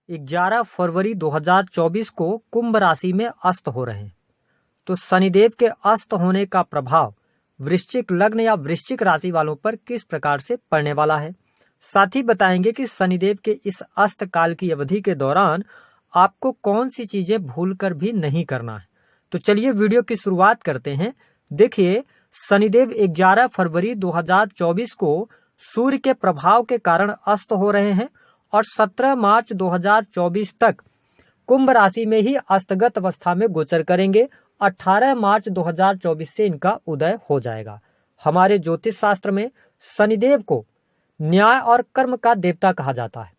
11 फरवरी 2024 को कुंभ राशि में अस्त हो रहे हैं। तो शनिदेव के अस्त होने का प्रभाव वृश्चिक लग्न या वृश्चिक राशि वालों पर किस प्रकार से पड़ने वाला है। साथ ही बताएंगे कि शनिदेव के इस अस्त काल की अवधि के दौरान आपको कौन सी चीजें भूलकर भी नहीं करना है। तो चलिए वीडियो की शुरुआत करते हैं। देखिए, शनिदेव 11 फरवरी 2024 को सूर्य के प्रभाव के कारण अस्त हो रहे हैं और 17 मार्च 2024 तक कुंभ राशि में ही अस्तगत अवस्था में गोचर करेंगे। 18 मार्च 2024 से इनका उदय हो जाएगा। हमारे ज्योतिष शास्त्र में शनिदेव को न्याय और कर्म का देवता कहा जाता है।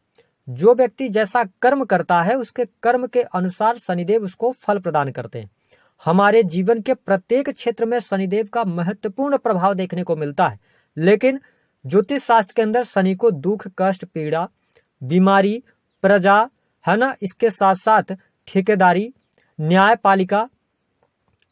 जो व्यक्ति जैसा कर्म करता है उसके कर्म के अनुसार शनिदेव उसको फल प्रदान करते हैं। हमारे जीवन के प्रत्येक क्षेत्र में शनिदेव का महत्वपूर्ण प्रभाव देखने को मिलता है, लेकिन ज्योतिष शास्त्र के अंदर शनि को दुख, कष्ट, पीड़ा, बीमारी, प्रजा है ना, इसके साथ साथ ठेकेदारी, न्यायपालिका,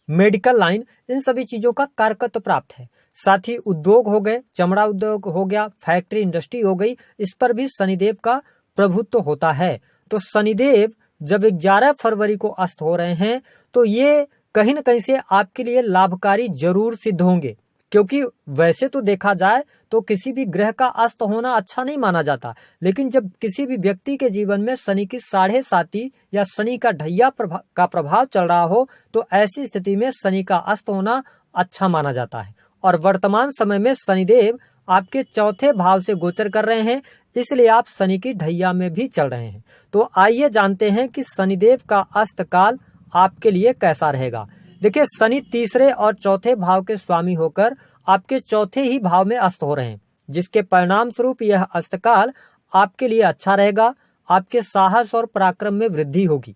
मेडिकल लाइन, इन सभी चीजों का कारकत्व प्राप्त है। साथ ही उद्योग हो गए, चमड़ा उद्योग हो गया, फैक्ट्री इंडस्ट्री हो गई, इस पर भी शनिदेव का प्रभुत्व होता है। तो शनिदेव जब 11 फरवरी को अस्त हो रहे हैं तो ये कहीं न कहीं से आपके लिए लाभकारी जरूर सिद्ध होंगे, क्योंकि वैसे तो देखा जाए तो किसी भी ग्रह का अस्त होना अच्छा नहीं माना जाता, लेकिन जब किसी भी व्यक्ति के जीवन में शनि की 7.5 या शनि का ढैया का प्रभाव चल रहा हो तो ऐसी स्थिति में शनि का अस्त होना अच्छा माना जाता है। और वर्तमान समय में शनिदेव आपके चौथे भाव से गोचर कर रहे हैं, इसलिए आप शनि की ढैया में भी चल रहे हैं। तो आइए जानते हैं कि शनिदेव का अस्त काल आपके लिए कैसा रहेगा। देखिए, शनि तीसरे और चौथे भाव के स्वामी होकर आपके चौथे ही भाव में अस्त हो रहे हैं, जिसके परिणाम स्वरूप यह अस्तकाल आपके लिए अच्छा रहेगा। आपके साहस और पराक्रम में वृद्धि होगी।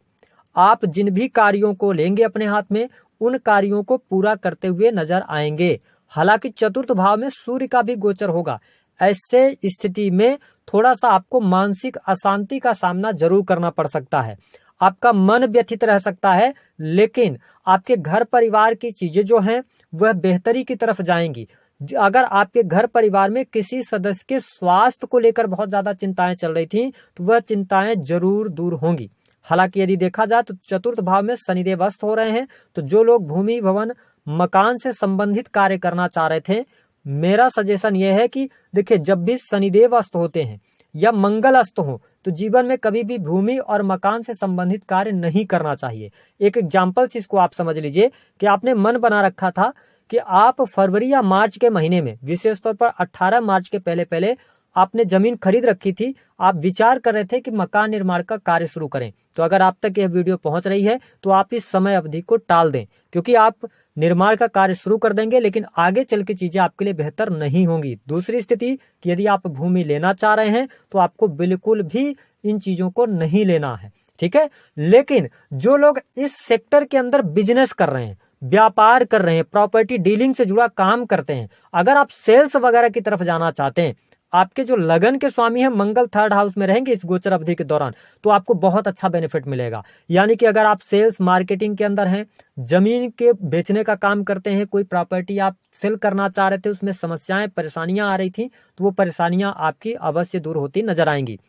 आप जिन भी कार्यों को लेंगे अपने हाथ में, उन कार्यों को पूरा करते हुए नजर आएंगे। हालांकि चतुर्थ भाव में सूर्य का भी गोचर होगा। ऐसे स्थिति में थोड़ा सा आपको मानसिक अशांति का सामना जरूर करना पड़ सकता है। आपका मन व्यथित रह सकता है, लेकिन आपके घर परिवार की चीजें जो हैं वह बेहतरी की तरफ जाएंगी। अगर आपके घर परिवार में किसी सदस्य के स्वास्थ्य को लेकर बहुत ज्यादा चिंताएं चल रही थी तो वह चिंताएं जरूर दूर होंगी। हालांकि यदि देखा जाए तो चतुर्थ भाव में शनिदेव अस्त हो रहे हैं, तो जो लोग भूमि, भवन, मकान से संबंधित कार्य करना चाह रहे थे, मेरा सजेशन यह है कि देखिए, जब भी शनिदेव अस्त होते हैं या मंगल अस्त हो तो जीवन में कभी भी भूमि और मकान से संबंधित कार्य नहीं करना चाहिए। एक एग्जाम्पल से इसको आप समझ लीजिए कि आपने मन बना रखा था कि आप फरवरी या मार्च के महीने में, विशेष तौर पर 18 मार्च के पहले पहले आपने जमीन खरीद रखी थी, आप विचार कर रहे थे कि मकान निर्माण का कार्य शुरू करें। तो अगर आप तक यह वीडियो पहुंच रही है तो आप इस समय अवधि को टाल दें, क्योंकि आप निर्माण का कार्य शुरू कर देंगे लेकिन आगे चल के चीजें आपके लिए बेहतर नहीं होंगी। दूसरी स्थिति कि यदि आप भूमि लेना चाह रहे हैं तो आपको बिल्कुल भी इन चीजों को नहीं लेना है, ठीक है। लेकिन जो लोग इस सेक्टर के अंदर बिजनेस कर रहे हैं, व्यापार कर रहे हैं, प्रॉपर्टी डीलिंग से जुड़ा काम करते हैं, अगर आप सेल्स वगैरह की तरफ जाना चाहते हैं, आपके जो लगन के स्वामी हैं मंगल 3rd हाउस में रहेंगे इस गोचर अवधि के दौरान, तो आपको बहुत अच्छा बेनिफिट मिलेगा। यानी कि अगर आप सेल्स मार्केटिंग के अंदर हैं, जमीन के बेचने का काम करते हैं, कोई प्रॉपर्टी आप सेल करना चाह रहे थे, उसमें समस्याएं, परेशानियां आ रही थी, तो वो परेशानियां आपकी अवश्य दूर होती नजर आएंगी।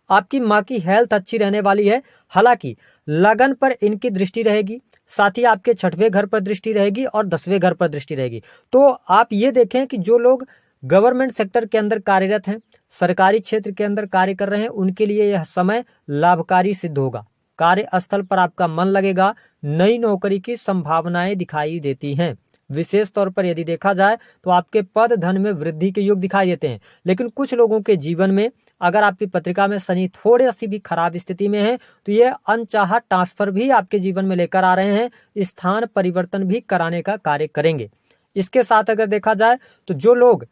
आपकी माँ की हेल्थ अच्छी रहने वाली है। हालांकि लगन पर इनकी दृष्टि रहेगी, साथ ही आपके 6वें घर पर दृष्टि रहेगी और 10वें घर पर दृष्टि रहेगी। तो आप ये देखें कि जो लोग गवर्नमेंट सेक्टर के अंदर कार्यरत हैं, सरकारी क्षेत्र के अंदर कार्य कर रहे हैं, उनके लिए यह समय लाभकारी सिद्ध होगा। कार्यस्थल पर आपका मन लगेगा, नई नौकरी की संभावनाएं दिखाई देती हैं। विशेष तौर पर यदि देखा जाए तो आपके पद धन में वृद्धि के योग दिखाई देते हैं। लेकिन कुछ लोगों के जीवन में, अगर आपकी पत्रिका में शनि थोड़ी सी भी खराब स्थिति में है तो ये अनचाहा ट्रांसफर भी आपके जीवन में लेकर आ रहे हैं, स्थान परिवर्तन भी कराने का कार्य करेंगे। इसके साथ अगर देखा जाए तो जो लोग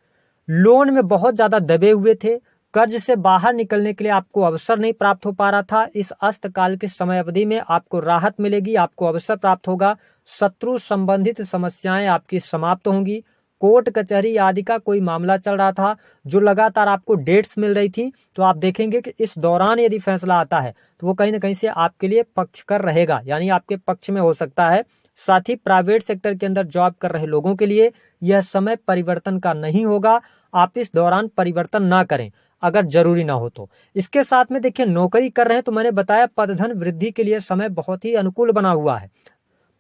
लोन में बहुत ज्यादा दबे हुए थे, कर्ज से बाहर निकलने के लिए आपको अवसर नहीं प्राप्त हो पा रहा था, इस अस्तकाल के समय अवधि में आपको राहत मिलेगी, आपको अवसर प्राप्त होगा। शत्रु संबंधित समस्याएं आपकी समाप्त होंगी। कोर्ट कचहरी आदि का कोई मामला चल रहा था, जो लगातार आपको डेट्स मिल रही थी, तो आप देखेंगे कि इस दौरान यदि फैसला आता है तो वो कहीं ना कहीं से आपके लिए पक्षकर रहेगा, यानी आपके पक्ष में हो सकता है। साथ ही प्राइवेट सेक्टर के अंदर जॉब कर रहे लोगों के लिए यह समय परिवर्तन का नहीं होगा। आप इस दौरान परिवर्तन ना करें। अगर जरूरी ना हो तो। इसके साथ में देखिए नौकरी कर रहे हैं तो मैंने बताया पदधन वृद्धि के लिए समय बहुत ही अनुकूल बना हुआ है।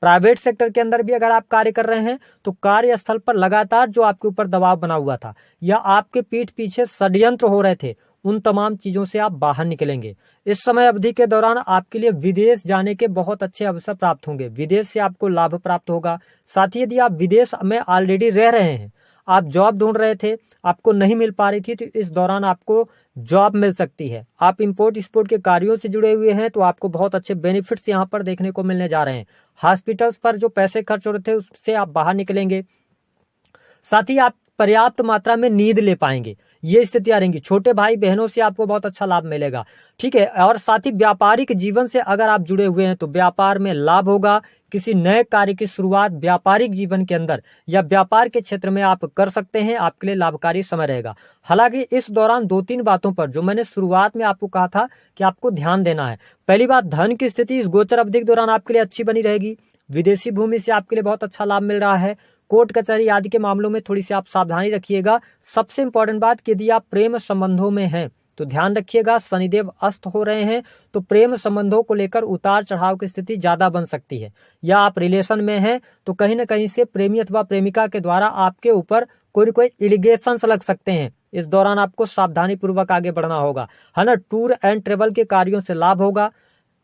प्राइवेट सेक्टर के अंदर भी अगर आप कार्य कर रहे हैं तो कार्यस्थल पर लगातार जो आपके ऊपर दबाव बना हुआ था या आपके पीठ पीछे षड्यंत्र हो रहे थे, उन तमाम चीजों से आप बाहर निकलेंगे। इस समय अवधि के दौरान आपके लिए विदेश जाने के बहुत अच्छे अवसर प्राप्त होंगे। विदेश से आपको लाभ प्राप्त होगा। साथ ही यदि आप विदेश में ऑलरेडी रह रहे हैं, आप जॉब ढूंढ रहे थे, आपको नहीं मिल पा रही थी, तो इस दौरान आपको जॉब मिल सकती है। आप इंपोर्ट एक्सपोर्ट के कार्यों से जुड़े हुए हैं तो आपको बहुत अच्छे बेनिफिट्स यहाँ पर देखने को मिलने जा रहे हैं। हॉस्पिटल्स पर जो पैसे खर्च हो रहे थे उससे आप बाहर निकलेंगे। साथ ही आप पर्याप्त मात्रा में नींद ले पाएंगे, ये स्थितियां रहेंगी। छोटे भाई बहनों से आपको बहुत अच्छा लाभ मिलेगा, ठीक है। और साथ ही व्यापारिक जीवन से अगर आप जुड़े हुए हैं तो व्यापार में लाभ होगा। किसी नए कार्य की शुरुआत व्यापारिक जीवन के अंदर या व्यापार के क्षेत्र में आप कर सकते हैं, आपके लिए लाभकारी समय रहेगा। हालांकि इस दौरान 2-3 बातों पर जो मैंने शुरुआत में आपको कहा था कि आपको ध्यान देना है। पहली बात, धन की स्थिति इस गोचर अवधि के दौरान आपके लिए अच्छी बनी रहेगी। विदेशी भूमि से आपके लिए बहुत अच्छा लाभ मिल रहा है। कोर्ट कचहरी आदि के मामलों में थोड़ी सी आप सावधानी रखिएगा। सबसे इंपॉर्टेंट बात कि यदि आप प्रेम संबंधों में हैं तो ध्यान रखिएगा, शनिदेव अस्त हो रहे हैं तो प्रेम संबंधों को लेकर उतार चढ़ाव की स्थिति ज्यादा बन सकती है। या आप रिलेशन में हैं तो कहीं ना कहीं से प्रेमी अथवा प्रेमिका के द्वारा आपके ऊपर कोई न कोई एलिगेशंस लग सकते हैं। इस दौरान आपको सावधानी पूर्वक आगे बढ़ना होगा, है ना। टूर एंड ट्रेवल के कार्यों से लाभ होगा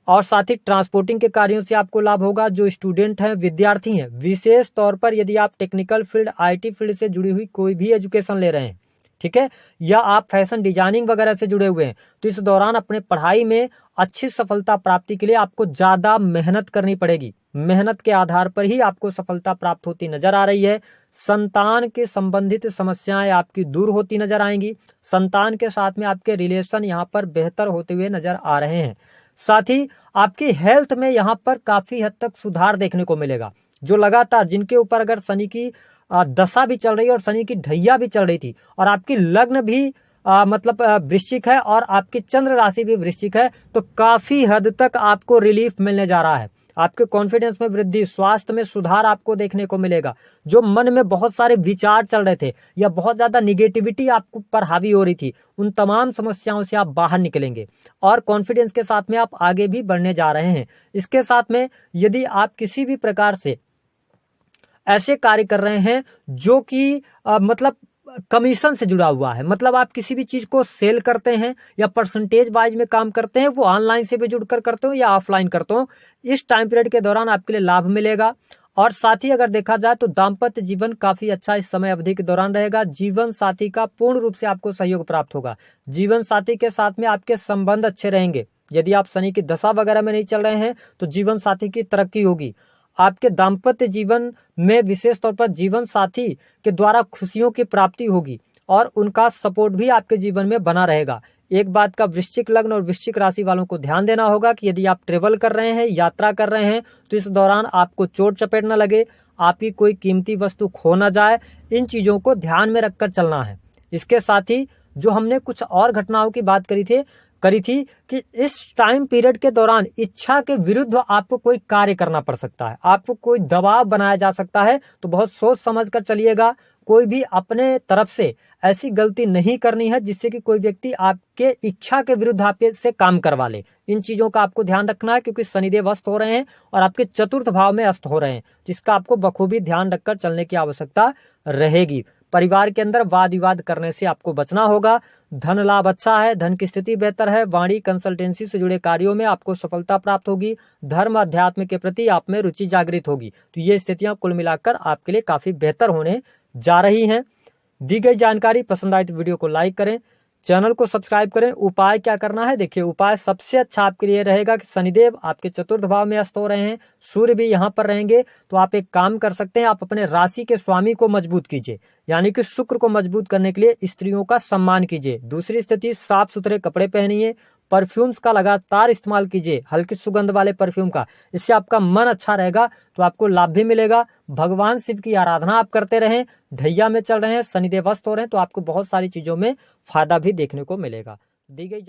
और साथ ही ट्रांसपोर्टिंग के कार्यों से आपको लाभ होगा। जो स्टूडेंट हैं, विद्यार्थी हैं, विशेष तौर पर यदि आप टेक्निकल फील्ड, आईटी फील्ड से जुड़ी हुई कोई भी एजुकेशन ले रहे हैं, ठीक है, या आप फैशन डिजाइनिंग वगैरह से जुड़े हुए हैं, तो इस दौरान अपने पढ़ाई में अच्छी सफलता प्राप्ति के लिए आपको ज्यादा मेहनत करनी पड़ेगी। मेहनत के आधार पर ही आपको सफलता प्राप्त होती नजर आ रही है। संतान के संबंधित समस्याएं आपकी दूर होती नजर आएंगी। संतान के साथ में आपके रिलेशन यहाँ पर बेहतर होते हुए नजर आ रहे हैं। साथ ही आपकी हेल्थ में यहाँ पर काफी हद तक सुधार देखने को मिलेगा। जो लगातार जिनके ऊपर अगर शनि की दशा भी चल रही है और शनि की ढैया भी चल रही थी और आपकी लग्न भी मतलब वृश्चिक है और आपकी चंद्र राशि भी वृश्चिक है, तो काफी हद तक आपको रिलीफ मिलने जा रहा है। आपके कॉन्फिडेंस में वृद्धि, स्वास्थ्य में सुधार आपको देखने को मिलेगा। जो मन में बहुत सारे विचार चल रहे थे या बहुत ज्यादा निगेटिविटी आप पर हावी हो रही थी, उन तमाम समस्याओं से आप बाहर निकलेंगे और कॉन्फिडेंस के साथ में आप आगे भी बढ़ने जा रहे हैं। इसके साथ में यदि आप किसी भी प्रकार से ऐसे कार्य कर रहे हैं जो कि मतलब कमीशन से जुड़ा हुआ है, मतलब आप किसी भी चीज को सेल करते हैं या परसेंटेज वाइज में काम करते हैं, वो ऑनलाइन से भी जुड़कर करते हो या ऑफलाइन करते हो, इस टाइम पीरियड के दौरान आपके लिए लाभ मिलेगा। और साथ ही अगर देखा जाए तो दाम्पत्य जीवन काफी अच्छा इस समय अवधि के दौरान रहेगा। जीवन साथी का पूर्ण रूप से आपको सहयोग प्राप्त होगा। जीवन साथी के साथ में आपके संबंध अच्छे रहेंगे। यदि आप शनि की दशा वगैरह में नहीं चल रहे हैं तो जीवन साथी की तरक्की होगी। आपके दाम्पत्य जीवन में विशेष तौर पर जीवन साथी के द्वारा खुशियों की प्राप्ति होगी और उनका सपोर्ट भी आपके जीवन में बना रहेगा। एक बात का वृश्चिक लग्न और वृश्चिक राशि वालों को ध्यान देना होगा कि यदि आप ट्रेवल कर रहे हैं, यात्रा कर रहे हैं, तो इस दौरान आपको चोट चपेट न लगे, आपकी कोई कीमती वस्तु खो न जाए, इन चीजों को ध्यान में रखकर चलना है। इसके साथ ही जो हमने कुछ और घटनाओं की बात करी थी कि इस टाइम पीरियड के दौरान इच्छा के विरुद्ध आपको कोई कार्य करना पड़ सकता है, आपको कोई दबाव बनाया जा सकता है, तो बहुत सोच समझ कर चलिएगा। कोई भी अपने तरफ से ऐसी गलती नहीं करनी है जिससे कि कोई व्यक्ति आपके इच्छा के विरुद्ध आपसे काम करवा ले। इन चीजों का आपको ध्यान रखना है क्योंकि शनिदेव अस्त हो रहे हैं और आपके चतुर्थ भाव में अस्त हो रहे हैं, जिसका आपको बखूबी ध्यान रखकर चलने की आवश्यकता रहेगी। परिवार के अंदर वाद विवाद करने से आपको बचना होगा। धन लाभ अच्छा है, धन की स्थिति बेहतर है। वाणी कंसल्टेंसी से जुड़े कार्यों में आपको सफलता प्राप्त होगी। धर्म अध्यात्म के प्रति आप में रुचि जागृत होगी। तो ये स्थितियां कुल मिलाकर आपके लिए काफी बेहतर होने जा रही हैं। दी गई जानकारी पसंद आई तो वीडियो को लाइक करें, चैनल को सब्सक्राइब करें। उपाय क्या करना है, देखिए उपाय सबसे अच्छा आपके लिए रहेगा कि शनिदेव आपके चतुर्थ भाव में अस्त हो रहे हैं, सूर्य भी यहाँ पर रहेंगे, तो आप एक काम कर सकते हैं, आप अपने राशि के स्वामी को मजबूत कीजिए, यानी कि शुक्र को मजबूत करने के लिए स्त्रियों का सम्मान कीजिए। दूसरी स्थिति, साफ सुथरे कपड़े पहनिए, परफ्यूम्स का लगातार इस्तेमाल कीजिए, हल्की सुगंध वाले परफ्यूम का, इससे आपका मन अच्छा रहेगा तो आपको लाभ भी मिलेगा। भगवान शिव की आराधना आप करते रहें। ढैया में चल रहे हैं, शनिदेव अस्त हो रहे हैं, तो आपको बहुत सारी चीजों में फायदा भी देखने को मिलेगा। दी गई